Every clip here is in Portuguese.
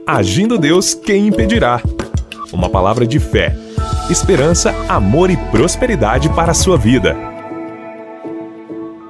Agindo Deus, quem impedirá? Uma palavra de fé, esperança, amor e prosperidade para a sua vida.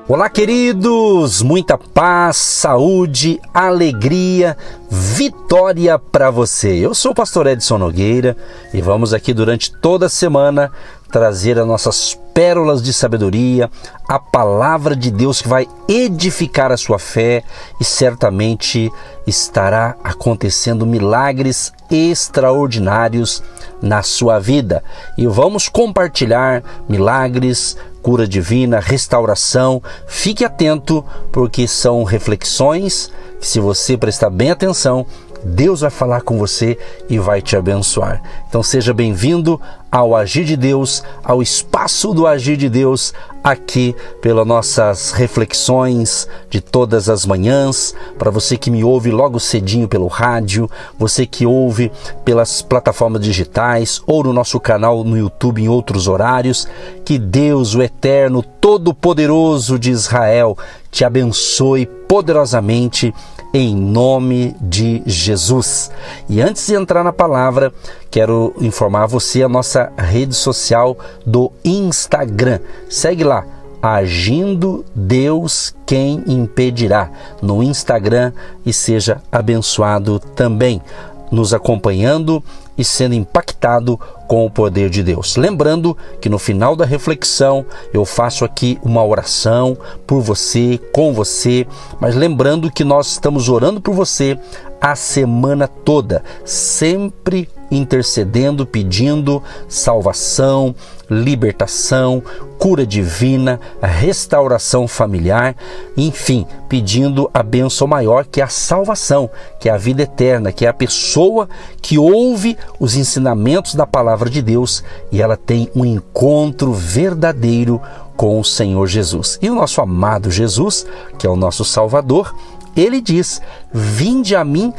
Olá, queridos! Muita paz, saúde, alegria, vitória para você. Eu sou o pastor Edson Nogueira e vamos aqui durante toda a semana trazer as nossas pérolas de sabedoria, a palavra de Deus que vai edificar a sua fé e certamente estará acontecendo milagres extraordinários na sua vida. E vamos compartilhar milagres, cura divina, restauração. Fique atento, porque são reflexões que, se você prestar bem atenção, Deus vai falar com você e vai te abençoar. Então seja bem-vindo ao Agir de Deus, ao espaço do Agir de Deus, aqui pelas nossas reflexões de todas as manhãs. Para você que me ouve logo cedinho pelo rádio, você que ouve pelas plataformas digitais ou no nosso canal no YouTube em outros horários, que Deus, o Eterno, Todo-Poderoso de Israel, te abençoe poderosamente em nome de Jesus. E antes de entrar na palavra, quero informar você a nossa rede social do Instagram. Segue lá, Agindo Deus, quem impedirá, no Instagram, e seja abençoado também, nos acompanhando e sendo impactado com o poder de Deus. Lembrando que no final da reflexão eu faço aqui uma oração por você, com você, mas lembrando que nós estamos orando por você a semana toda, sempre intercedendo, pedindo salvação, libertação, cura divina, restauração familiar, enfim, pedindo a bênção maior, que é a salvação, que é a vida eterna, que é a pessoa que ouve os ensinamentos da palavra de Deus e ela tem um encontro verdadeiro com o Senhor Jesus. E o nosso amado Jesus, que é o nosso Salvador, ele diz: vinde a mim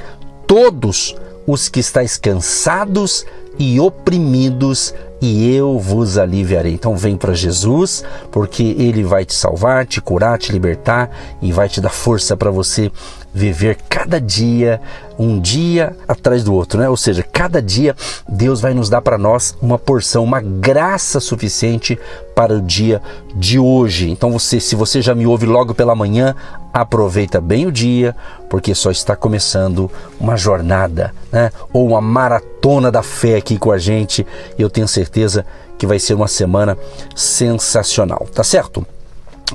todos os que estáis cansados e oprimidos, e eu vos aliviarei. Então vem para Jesus, porque Ele vai te salvar, te curar, te libertar e vai te dar força para você viver cada dia, um dia atrás do outro, né? Ou seja, cada dia Deus vai nos dar para nós uma porção, uma graça suficiente para o dia de hoje. Então se você já me ouve logo pela manhã, aproveita bem o dia, porque só está começando uma jornada, né? Ou uma maratona da fé aqui com a gente. E eu tenho certeza que vai ser uma semana sensacional, tá certo?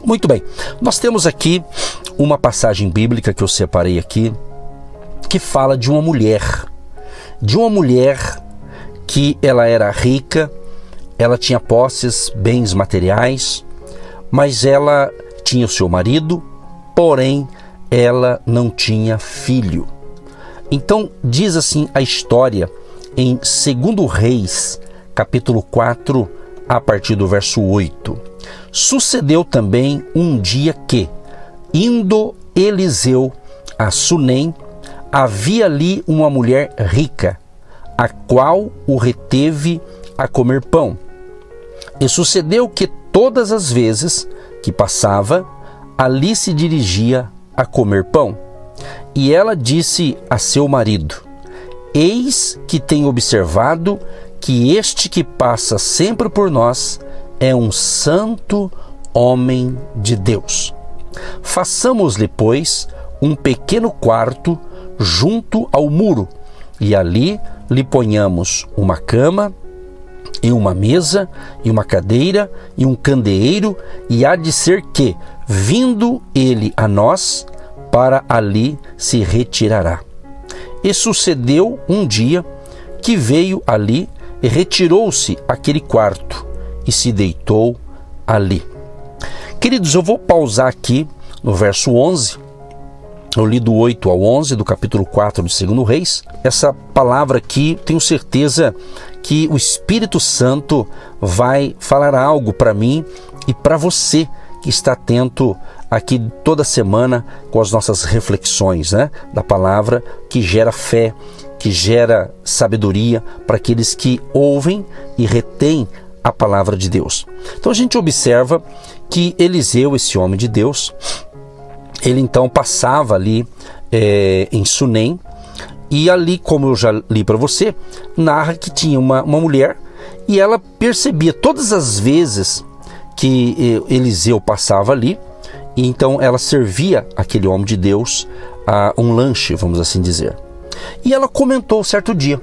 Muito bem, nós temos aqui uma passagem bíblica que eu separei aqui, que fala de uma mulher que ela era rica, ela tinha posses, bens materiais, mas ela tinha o seu marido, porém ela não tinha filho. Então diz assim a história em 2 Reis, capítulo 4, a partir do verso 8. Sucedeu também um dia que, indo Eliseu a Sunem, havia ali uma mulher rica, a qual o reteve a comer pão. E sucedeu que todas as vezes que passava, ali se dirigia a comer pão. E ela disse a seu marido: eis que tenho observado que este que passa sempre por nós é um santo homem de Deus. Façamos-lhe, pois, um pequeno quarto junto ao muro, e ali lhe ponhamos uma cama, e uma mesa, e uma cadeira, e um candeeiro, e há de ser que, vindo ele a nós, para ali se retirará. E sucedeu um dia que veio ali e retirou-se àquele quarto, e se deitou ali. Queridos, eu vou pausar aqui no verso 11, eu li do 8 ao 11 do capítulo 4 de 2 Reis. Essa palavra aqui, tenho certeza que o Espírito Santo vai falar algo para mim e para você que está atento aqui toda semana com as nossas reflexões, né, da palavra que gera fé, que gera sabedoria para aqueles que ouvem e retêm a palavra de Deus. Então a gente observa que Eliseu, esse homem de Deus, ele então passava ali em Sunem, E ali, como eu já li para você, narra que tinha uma mulher e ela percebia todas as vezes que Eliseu passava ali, e então ela servia aquele homem de Deus um lanche, vamos assim dizer. E ela comentou certo dia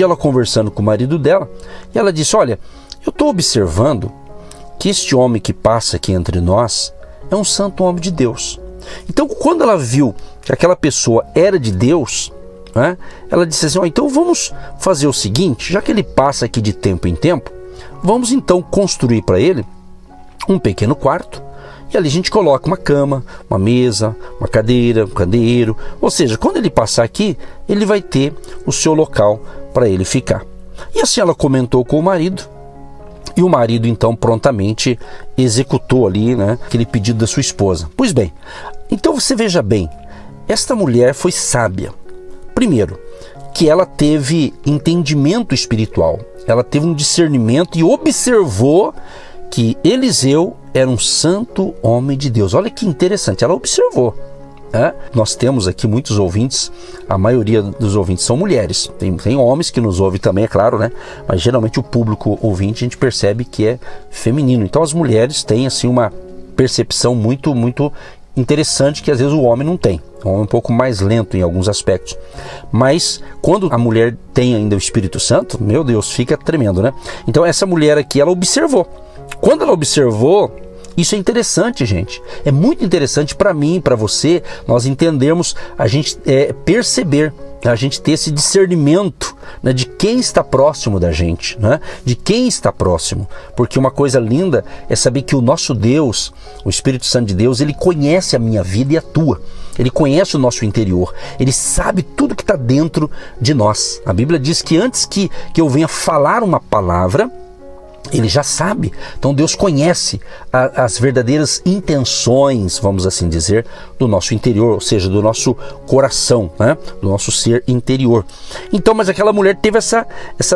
ela conversando com o marido dela, e ela disse: olha, eu estou observando que este homem que passa aqui entre nós é um santo homem de Deus. Então, quando ela viu que aquela pessoa era de Deus, né, ela disse assim: então vamos fazer o seguinte, já que ele passa aqui de tempo em tempo, vamos então construir para ele um pequeno quarto, e ali a gente coloca uma cama, uma mesa, uma cadeira, um candeeiro, ou seja, quando ele passar aqui, ele vai ter o seu local para ele ficar. E assim ela comentou com o marido, e o marido então prontamente executou ali, né, aquele pedido da sua esposa. Pois bem, então você veja bem, esta mulher foi sábia. Primeiro, que ela teve entendimento espiritual, ela teve um discernimento e observou que Eliseu era um santo homem de Deus. Olha que interessante, ela observou. Nós temos aqui muitos ouvintes, a maioria dos ouvintes são mulheres, tem homens que nos ouvem também, é claro, né? Mas geralmente o público ouvinte a gente percebe que é feminino. Então as mulheres têm assim uma percepção muito, muito interessante que às vezes o homem não tem. O homem é um pouco mais lento em alguns aspectos. Mas quando a mulher tem ainda o Espírito Santo, meu Deus, fica tremendo, né? Então essa mulher aqui, ela observou. Quando ela observou, isso é interessante, gente. É muito interessante para mim, para você, nós entendermos, a gente perceber, a gente ter esse discernimento, né, de quem está próximo da gente, né? De quem está próximo. Porque uma coisa linda é saber que o nosso Deus, o Espírito Santo de Deus, ele conhece a minha vida e a tua. Ele conhece o nosso interior. Ele sabe tudo que está dentro de nós. A Bíblia diz que antes que eu venha falar uma palavra, ele já sabe. Então Deus conhece as verdadeiras intenções, vamos assim dizer, do nosso interior, ou seja, do nosso coração, né? Do nosso ser interior. Então, mas aquela mulher teve essa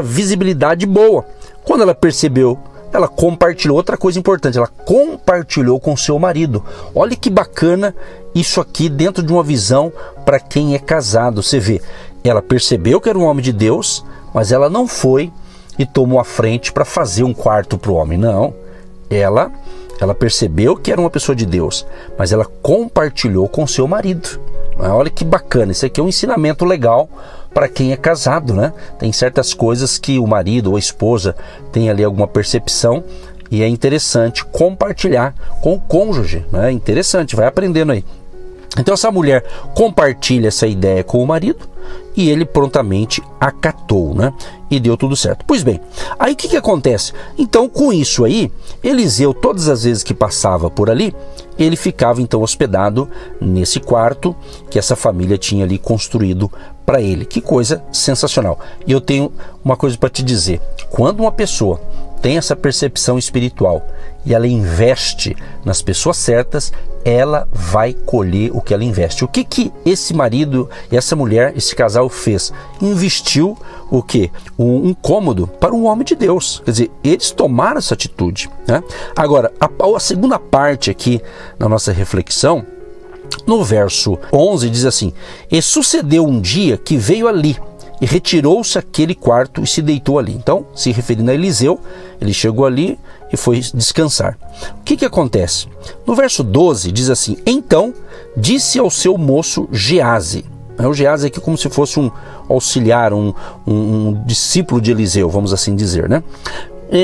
visibilidade boa. Quando ela percebeu, ela compartilhou. Outra coisa importante, ela compartilhou com seu marido. Olha que bacana isso aqui dentro de uma visão para quem é casado. Você vê, ela percebeu que era um homem de Deus, mas ela não foi e tomou a frente para fazer um quarto para o homem. Não, ela percebeu que era uma pessoa de Deus, mas ela compartilhou com seu marido. Olha que bacana, isso aqui é um ensinamento legal para quem é casado, né? Tem certas coisas que o marido ou a esposa tem ali alguma percepção e é interessante compartilhar com o cônjuge, né? Interessante, vai aprendendo aí. Então essa mulher compartilha essa ideia com o marido e ele prontamente acatou, né? E deu tudo certo. Pois bem, aí o que acontece? Então com isso aí, Eliseu, todas as vezes que passava por ali, ele ficava então hospedado nesse quarto que essa família tinha ali construído para ele. Que coisa sensacional. E eu tenho uma coisa para te dizer. Quando uma pessoa tem essa percepção espiritual e ela investe nas pessoas certas, ela vai colher o que ela investe. O que esse marido e essa mulher, esse casal fez? Investiu o quê? Um cômodo para um homem de Deus. Quer dizer, eles tomaram essa atitude, né? Agora, a segunda parte aqui na nossa reflexão, no verso 11, diz assim: e sucedeu um dia que veio ali e retirou-se aquele quarto e se deitou ali. Então, se referindo a Eliseu, ele chegou ali e foi descansar. O que acontece? No verso 12 diz assim: então disse ao seu moço Geazi. O Geazi aqui como se fosse um auxiliar, um discípulo de Eliseu, vamos assim dizer, né?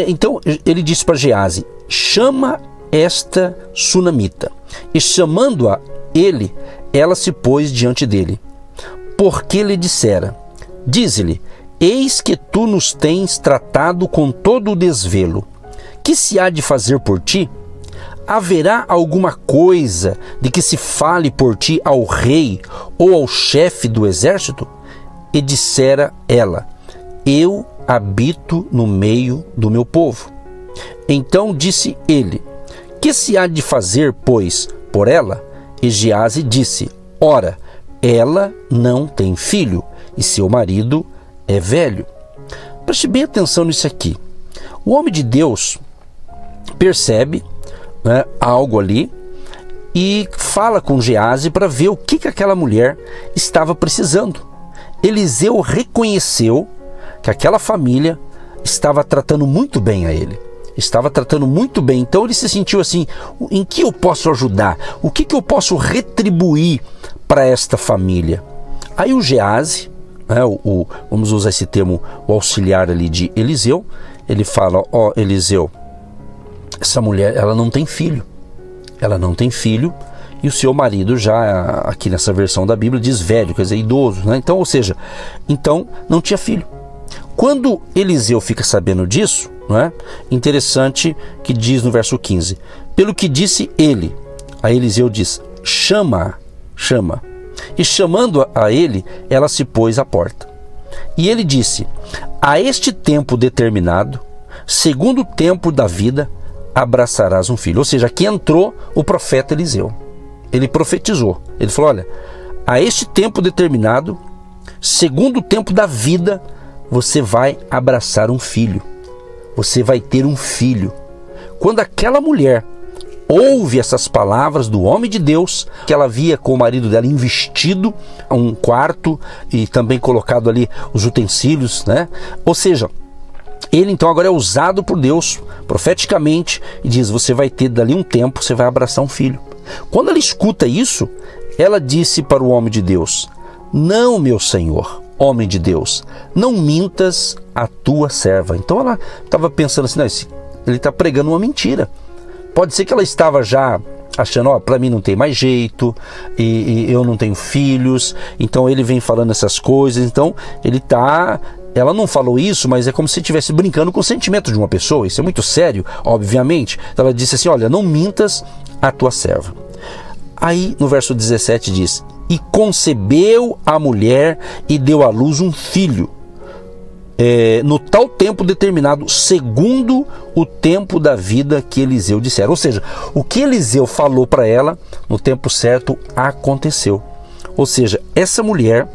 Então ele disse para Geazi: chama esta sunamita. E chamando-a ele, ela se pôs diante dele, porque lhe dissera: dize-lhe, eis que tu nos tens tratado com todo o desvelo. Que se há de fazer por ti? Haverá alguma coisa de que se fale por ti ao rei ou ao chefe do exército? E dissera ela: eu habito no meio do meu povo. Então disse ele: que se há de fazer, pois, por ela? E Geazi disse: ora, ela não tem filho, e seu marido é velho. Preste bem atenção nisso aqui. O homem de Deus percebe, né, algo ali e fala com Geazi para ver o que aquela mulher estava precisando. Eliseu reconheceu que aquela família estava tratando muito bem a ele. Estava tratando muito bem. Então ele se sentiu assim, em que eu posso ajudar? O que eu posso retribuir para esta família? Aí o Geazi, vamos usar esse termo, o auxiliar ali de Eliseu, ele fala, Eliseu, essa mulher, ela não tem filho. Ela não tem filho. E o seu marido já, aqui nessa versão da Bíblia, diz velho, quer dizer, idoso, né? Então, ou seja, não tinha filho. Quando Eliseu fica sabendo disso, não é? Interessante que diz no verso 15, pelo que disse ele, a Eliseu diz, chama. E chamando a ele, ela se pôs à porta. E ele disse, a este tempo determinado, segundo o tempo da vida, abraçarás um filho. Ou seja, aqui entrou o profeta Eliseu. Ele profetizou. Ele falou, olha, a este tempo determinado, segundo o tempo da vida, você vai abraçar um filho. Você vai ter um filho. Quando aquela mulher ouve essas palavras do homem de Deus, que ela via com o marido dela investido um quarto e também colocado ali os utensílios, né? Ou seja, ele então agora é usado por Deus profeticamente e diz, você vai ter dali um tempo, você vai abraçar um filho. Quando ela escuta isso, ela disse para o homem de Deus, não, meu senhor, homem de Deus, não mintas a tua serva. Então ela estava pensando assim, não, ele está pregando uma mentira. Pode ser que ela estava já achando, para mim não tem mais jeito, e eu não tenho filhos, então ele vem falando essas coisas, então ela não falou isso, mas é como se estivesse brincando com o sentimento de uma pessoa, isso é muito sério, obviamente. Então ela disse assim, olha, não mintas a tua serva. Aí no verso 17 diz, e concebeu a mulher e deu à luz um filho, no tal tempo determinado, segundo o tempo da vida que Eliseu dissera. Ou seja, o que Eliseu falou para ela, no tempo certo, aconteceu. Ou seja, essa mulher,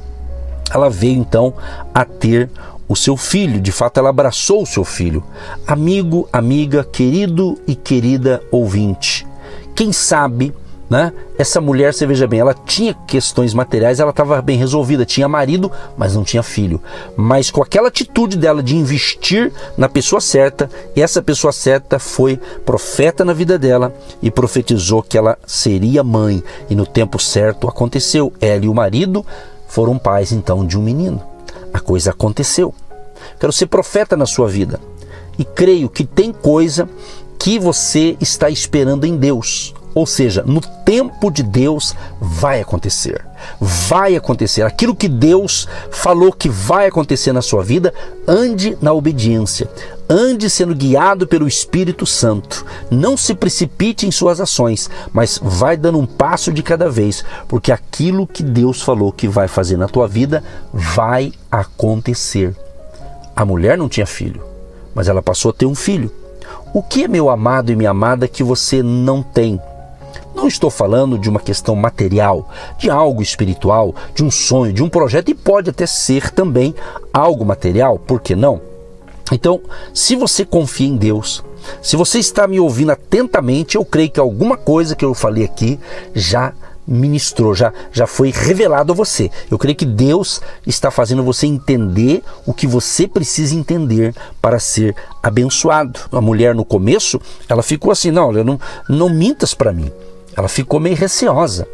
ela veio então a ter o seu filho. De fato, ela abraçou o seu filho. Amigo, amiga, querido e querida ouvinte, quem sabe, né? Essa mulher, você veja bem, ela tinha questões materiais, ela estava bem resolvida, tinha marido, mas não tinha filho. Mas com aquela atitude dela de investir na pessoa certa, e essa pessoa certa foi profeta na vida dela e profetizou que ela seria mãe. E no tempo certo aconteceu. Ela e o marido foram pais então de um menino. A coisa aconteceu. Quero ser profeta na sua vida. E creio que tem coisa que você está esperando em Deus. Ou seja, no tempo de Deus vai acontecer. Vai acontecer. Aquilo que Deus falou que vai acontecer na sua vida, ande na obediência. Ande sendo guiado pelo Espírito Santo. Não se precipite em suas ações, mas vai dando um passo de cada vez, porque aquilo que Deus falou que vai fazer na tua vida vai acontecer. A mulher não tinha filho, mas ela passou a ter um filho. O que é, meu amado e minha amada, que você não tem? Não estou falando de uma questão material, de algo espiritual, de um sonho, de um projeto, e pode até ser também algo material, por que não? Então, se você confia em Deus, se você está me ouvindo atentamente, eu creio que alguma coisa que eu falei aqui já ministrou, já foi revelado a você. Eu creio que Deus está fazendo você entender o que você precisa entender para ser abençoado. A mulher no começo, ela ficou assim, não mintas para mim. Ela ficou meio receosa,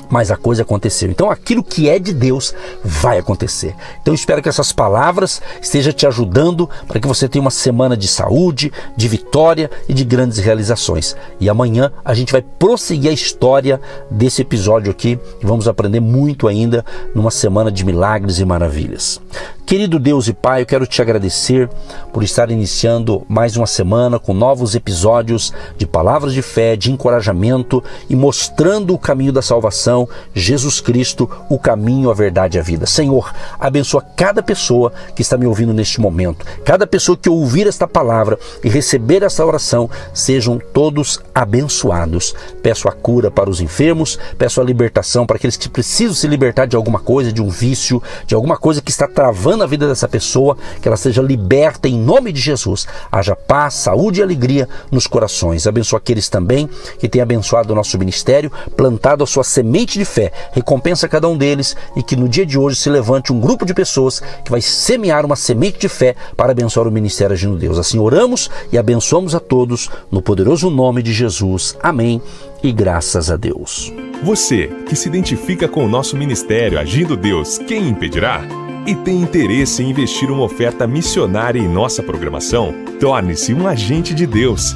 mas a coisa aconteceu. Então aquilo que é de Deus vai acontecer. Então eu espero que essas palavras estejam te ajudando para que você tenha uma semana de saúde, de vitória e de grandes realizações. E amanhã a gente vai prosseguir a história desse episódio aqui e vamos aprender muito ainda numa semana de milagres e maravilhas. Querido Deus e Pai, eu quero te agradecer por estar iniciando mais uma semana com novos episódios de palavras de fé, de encorajamento e mostrando o caminho da salvação, Jesus Cristo, o caminho, a verdade e a vida. Senhor, abençoa cada pessoa que está me ouvindo neste momento. Cada pessoa que ouvir esta palavra e receber esta oração, sejam todos abençoados. Peço a cura para os enfermos, peço a libertação para aqueles que precisam se libertar de alguma coisa, de um vício, de alguma coisa que está travando a vida dessa pessoa, que ela seja liberta em nome de Jesus. Haja paz, saúde e alegria nos corações. Abençoa aqueles também que têm abençoado o nosso ministério, plantado a sua semente semente de fé. Recompensa cada um deles e que no dia de hoje se levante um grupo de pessoas que vai semear uma semente de fé para abençoar o Ministério Agindo Deus. Assim oramos e abençoamos a todos no poderoso nome de Jesus. Amém e graças a Deus. Você que se identifica com o nosso ministério Agindo Deus, quem impedirá? E tem interesse em investir uma oferta missionária em nossa programação? Torne-se um agente de Deus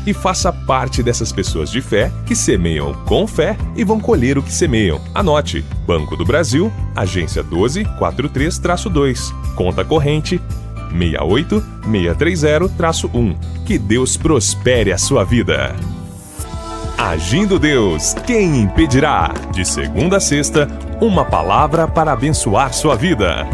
e faça parte dessas pessoas de fé que semeiam com fé e vão colher o que semeiam. Anote: Banco do Brasil, agência 1243-2, conta corrente 68630-1. Que Deus prospere a sua vida. Agindo Deus, quem impedirá? De segunda a sexta, uma palavra para abençoar sua vida.